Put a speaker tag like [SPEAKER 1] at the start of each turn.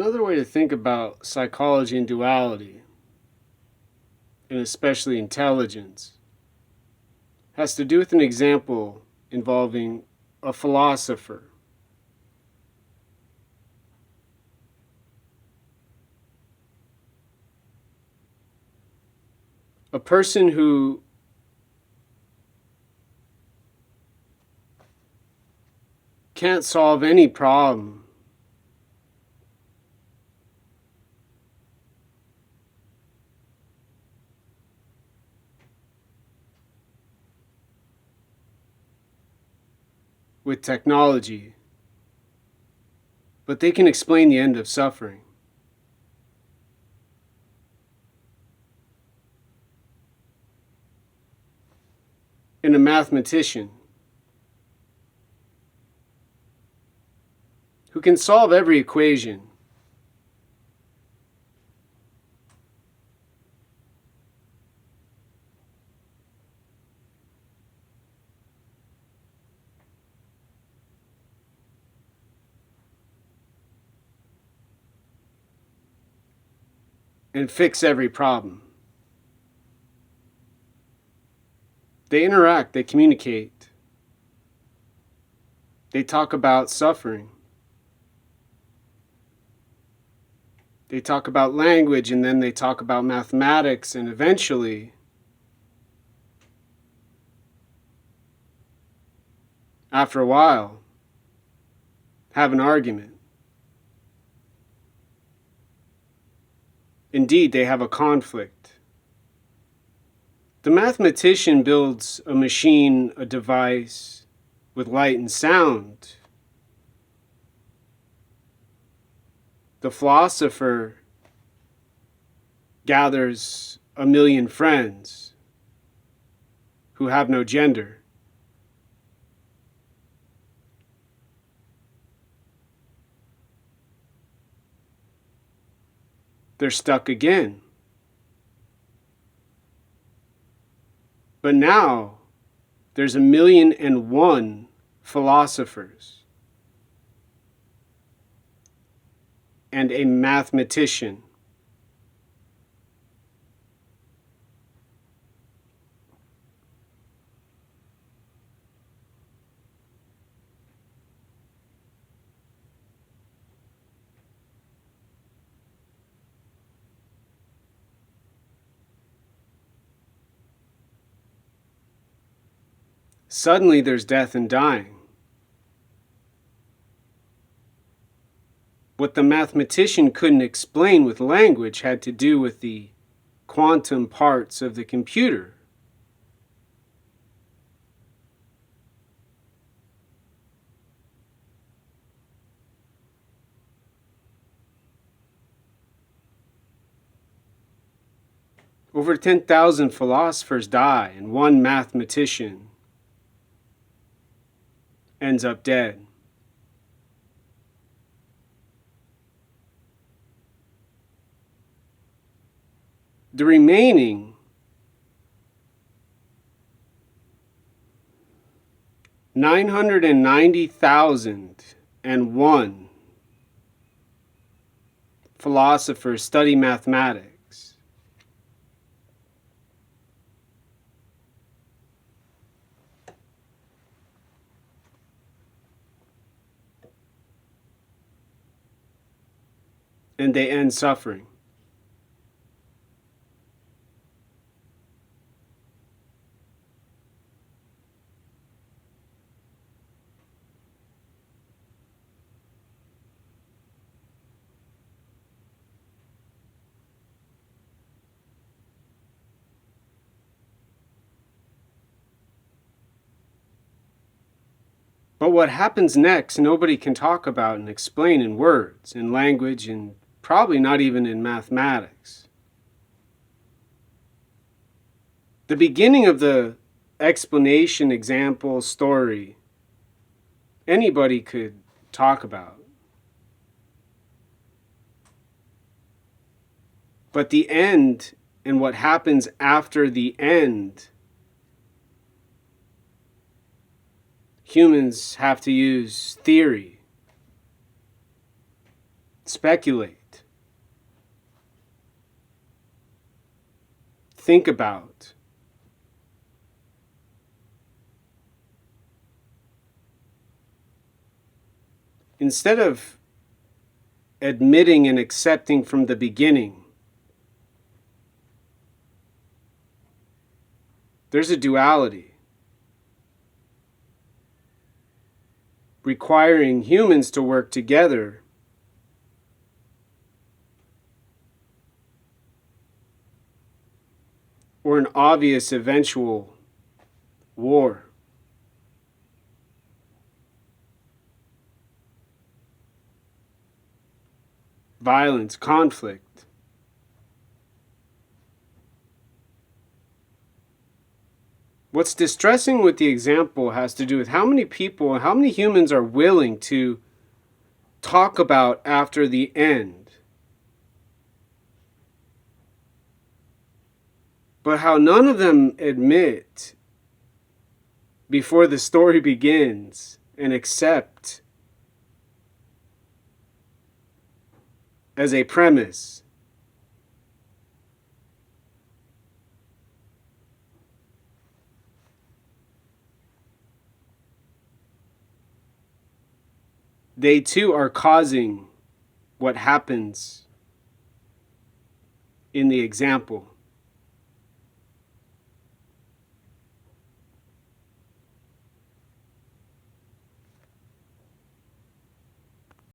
[SPEAKER 1] Another way to think about psychology and duality, and especially intelligence, has to do with an example involving a philosopher. A person who can't solve any problem with technology, but they can explain the end of suffering. And a mathematician who can solve every equation and fix every problem. They interact, they communicate, they talk about suffering. They talk about language, and then they talk about mathematics, and eventually, after a while, have an argument. Indeed, they have a conflict. The mathematician builds a machine, a device, with light and sound. The philosopher gathers a million friends who have no gender. They're stuck again. But now there's 1,000,001 philosophers and a mathematician. Suddenly there's death and dying. What the mathematician couldn't explain with language had to do with the quantum parts of the computer. Over 10,000 philosophers die, and one mathematician ends up dead. The remaining 990,001 philosophers study mathematics. And they end suffering. But what happens next, nobody can talk about and explain in words, in language, and probably not even in mathematics. The beginning of the explanation, example, story, anybody could talk about. But the end and what happens after the end, humans have to use theory, speculate. think about. Instead of admitting and accepting from the beginning, there's a duality requiring humans to work together or an obvious eventual war. Violence, conflict. What's distressing with the example has to do with how many people, how many humans are willing to talk about after the end, but how none of them admit before the story begins and accept as a premise they too are causing what happens in the example.